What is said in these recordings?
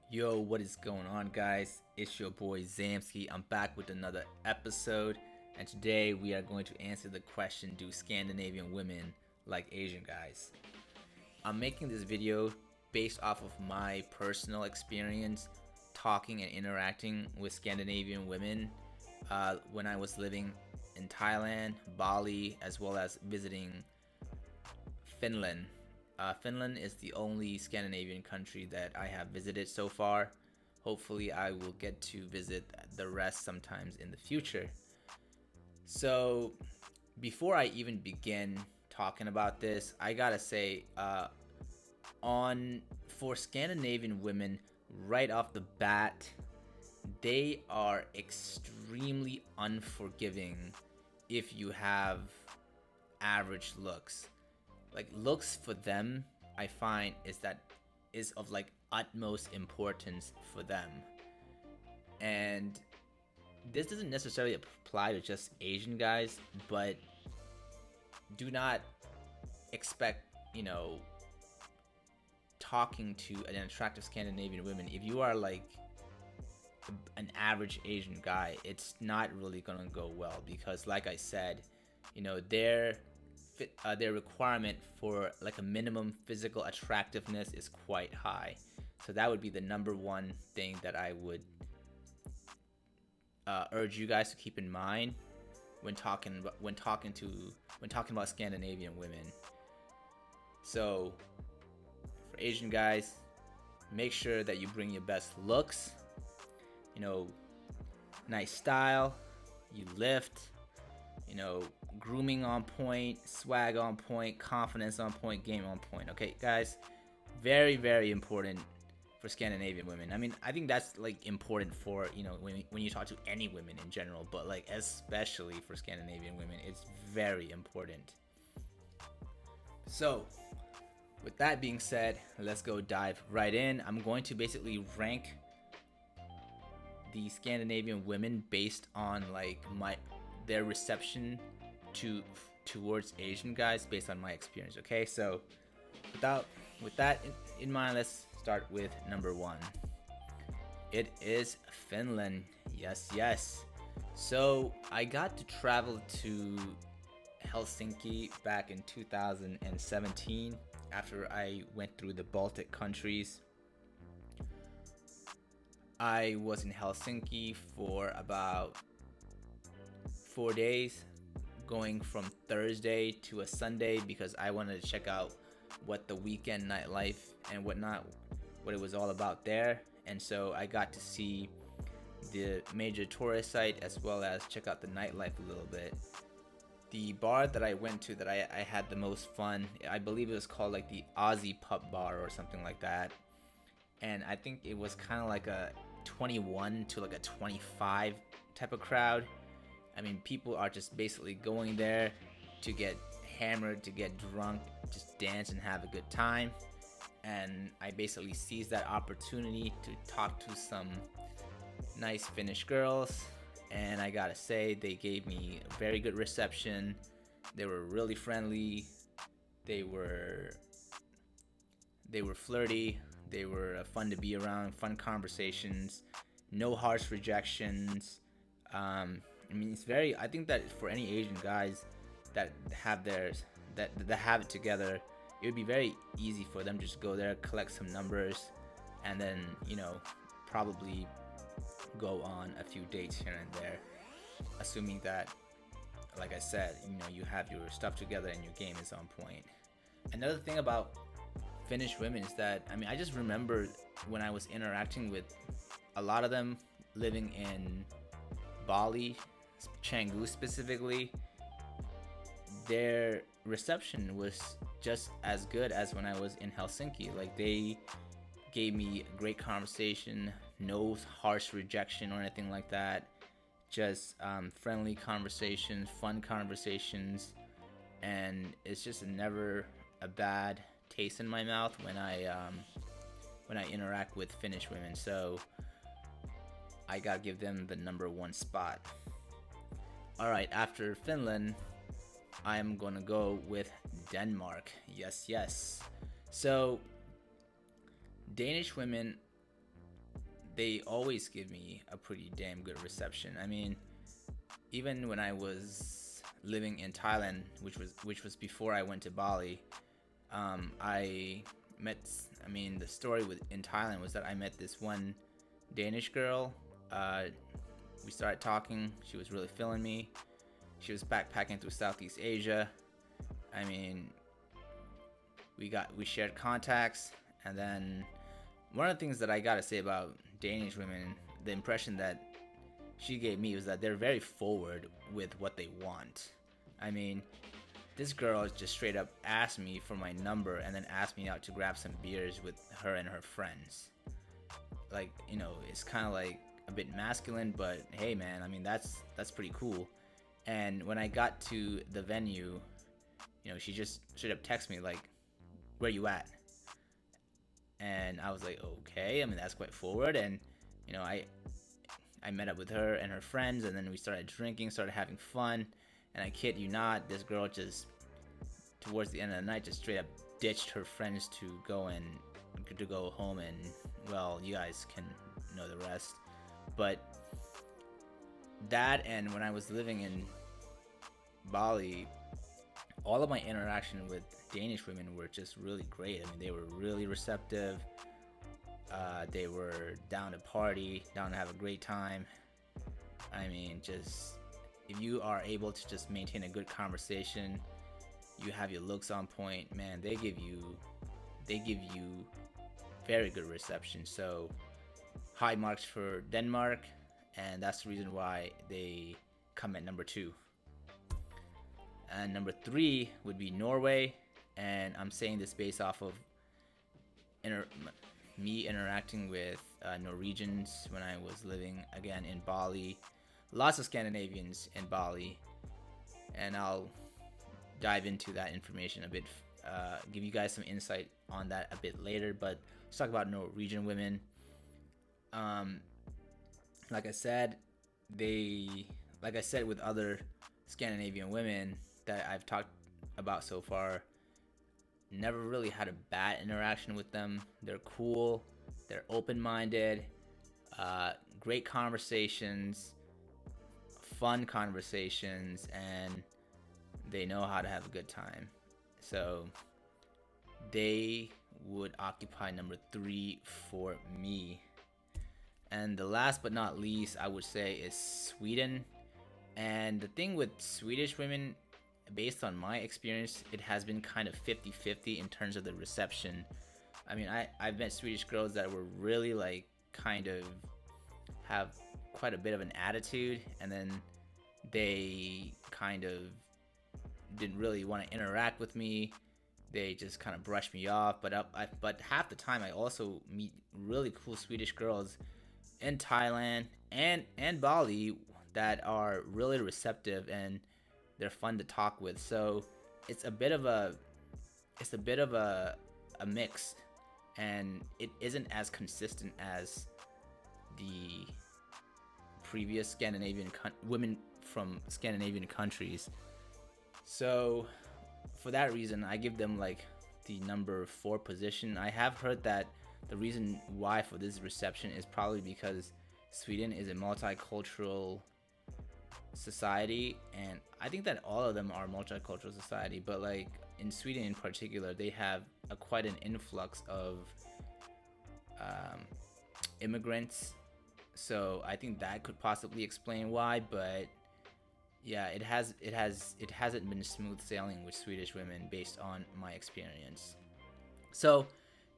Yo, what is going on, guys? It's your boy Zamsky. I'm back with another episode, and today we are going to answer the question: do Scandinavian women like Asian guys? I'm making this video based off of my personal experience talking and interacting with Scandinavian women when I was living in Thailand, Bali, as well as visiting Finland. Finland is the only Scandinavian country that I have visited so far. Hopefully, I will get to visit the rest sometimes in the future. So, before I even begin talking about this, I gotta say, on for Scandinavian women, right off the bat, they are extremely unforgiving if you have average looks. Like, looks for them, I find is of like utmost importance for them. And this doesn't necessarily apply to just Asian guys, but do not expect, talking to an attractive Scandinavian woman. If you are like an average Asian guy, it's not really gonna go well because, like I said, their their requirement for like a minimum physical attractiveness is quite high. So that would be the number one thing that I would urge you guys to keep in mind when talking about Scandinavian women. So for Asian guys, make sure that you bring your best looks, nice style, you lift, grooming on point, swag on point, confidence on point, game on point. Okay, guys, very, very important for Scandinavian women. I mean, I think that's like important for, when you talk to any women in general, but like especially for Scandinavian women, it's very important. So, with that being said, let's go dive right in. I'm going to basically rank the Scandinavian women based on like their reception towards Asian guys based on my experience. Okay, so with that in mind, let's start with number one. It is Finland. Yes. So I got to travel to Helsinki back in 2017 after I went through the Baltic countries. I was in Helsinki for about 4 days, going from Thursday to a Sunday because I wanted to check out what the weekend nightlife and whatnot, what it was all about there. And so I got to see the major tourist site as well as check out the nightlife a little bit. The bar that I went to that I had the most fun, I believe it was called like the Aussie Pub Bar or something like that. And I think it was kind of like a 21 to like a 25 type of crowd. I mean, people are just basically going there to get hammered, to get drunk, just dance and have a good time. And I basically seized that opportunity to talk to some nice Finnish girls. And I gotta say, they gave me a very good reception. They were really friendly. They were flirty. They were fun to be around, fun conversations, no harsh rejections. I mean, it's very. I think that for any Asian guys that have that have it together, it would be very easy for them to just go there, collect some numbers, and then probably go on a few dates here and there, assuming that, like I said, you have your stuff together and your game is on point. Another thing about Finnish women is that, I mean, I just remember when I was interacting with a lot of them living in Bali, Canggu specifically, their reception was just as good as when I was in Helsinki. Like, they gave me great conversation, no harsh rejection or anything like that. Just friendly conversations, fun conversations, and it's just never a bad taste in my mouth when I interact with Finnish women. So I gotta give them the number one spot. All right, after Finland, I'm gonna go with Denmark. Yes. So Danish women they always give me a pretty damn good reception. I mean, even when I was living in Thailand, which was before I went to Bali, I met. I mean, the story in Thailand was that I met this one Danish girl. We started talking. She was really feeling me. She was backpacking through Southeast Asia. I mean, we shared contacts, and then one of the things that I gotta say about Danish women, the impression that she gave me was that they're very forward with what they want. I mean, this girl just straight up asked me for my number and then asked me out to grab some beers with her and her friends. Like, you know, it's kind of like a bit masculine, but hey man, I mean, that's pretty cool. And when I got to the venue, you know, she just straight up texted me like, where you at? And I was like, okay, I mean, that's quite forward. And you know, I met up with her and her friends, and then we started drinking, started having fun. And I kid you not, this girl just, towards the end of the night, just straight up ditched her friends to go home, and well, you guys can know the rest. But that, and when I was living in Bali, all of my interaction with Danish women were just really great. I mean, they were really receptive. They were down to party, down to have a great time. I mean, just if you are able to just maintain a good conversation, you have your looks on point, man, they give you very good reception. So high marks for Denmark, and that's the reason why they come at number 2. And number 3 would be Norway, and I'm saying this based off of me interacting with Norwegians when I was living again in Bali. Lots of Scandinavians in Bali, and I'll dive into that information a bit, give you guys some insight on that a bit later. But let's talk about Norwegian women. Like I said with other Scandinavian women that I've talked about so far, never really had a bad interaction with them. They're cool, they're open-minded, great conversations, fun conversations, and they know how to have a good time. So they would occupy number 3 for me. And the last but not least, I would say, is Sweden. And the thing with Swedish women, based on my experience, it has been kind of 50-50 in terms of the reception. I mean, I've met Swedish girls that were really like kind of have quite a bit of an attitude, and then they kind of didn't really want to interact with me. They just kind of brushed me off. But half the time I also meet really cool Swedish girls in Thailand and Bali that are really receptive, and they're fun to talk with. So it's a bit of a mix, and it isn't as consistent as the previous Scandinavian women from Scandinavian countries. So for that reason, I give them like the number 4 position. I have heard that the reason why for this reception is probably because Sweden is a multicultural society, and I think that all of them are multicultural society, but like in Sweden in particular, they have quite an influx of immigrants. So I think that could possibly explain why, but yeah, it hasn't been smooth sailing with Swedish women based on my experience. So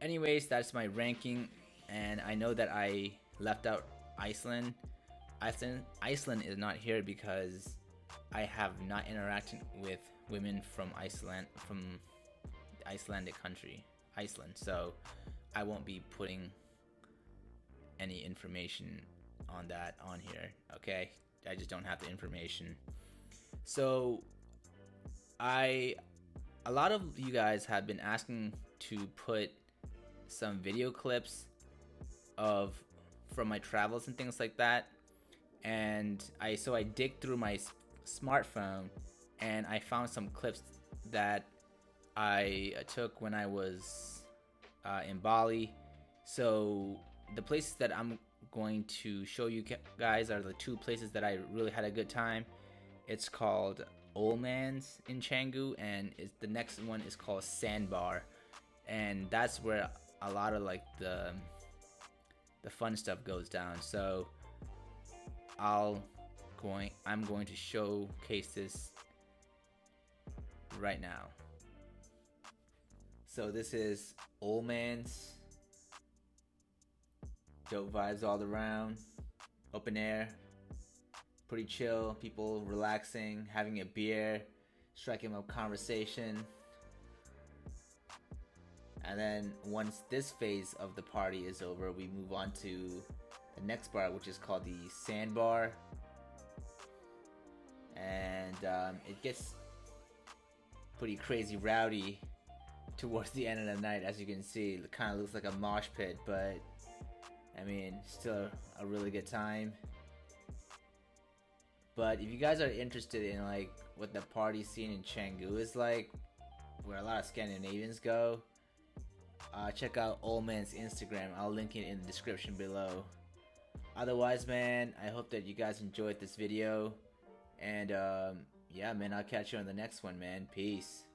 anyways, that's my ranking, and I know that I left out Iceland. Iceland is not here because I have not interacted with women from the Icelandic country, Iceland. So I won't be putting any information on that on here. Okay, I just don't have the information. So a lot of you guys have been asking to put some video clips from my travels and things like that, and I dig through my smartphone, and I found some clips that I took when I was in Bali. So the places that I'm going to show you guys are the two places that I really had a good time. It's called Old Man's in Canggu, and the next one is called Sandbar, and that's where a lot of like the fun stuff goes down. So I'm going to showcase this right now. So this is Old Man's. Dope vibes all around. Open air. Pretty chill. People relaxing, having a beer, striking up conversation. And then once this phase of the party is over, we move on to the next bar, which is called the Sandbar. And it gets pretty crazy rowdy towards the end of the night. As you can see, it kind of looks like a mosh pit, but I mean, still a really good time. But if you guys are interested in like what the party scene in Canggu is like, where a lot of Scandinavians go, check out Old Man's Instagram. I'll link it in the description below. Otherwise, man, I hope that you guys enjoyed this video. And yeah, man, I'll catch you on the next one, man. Peace.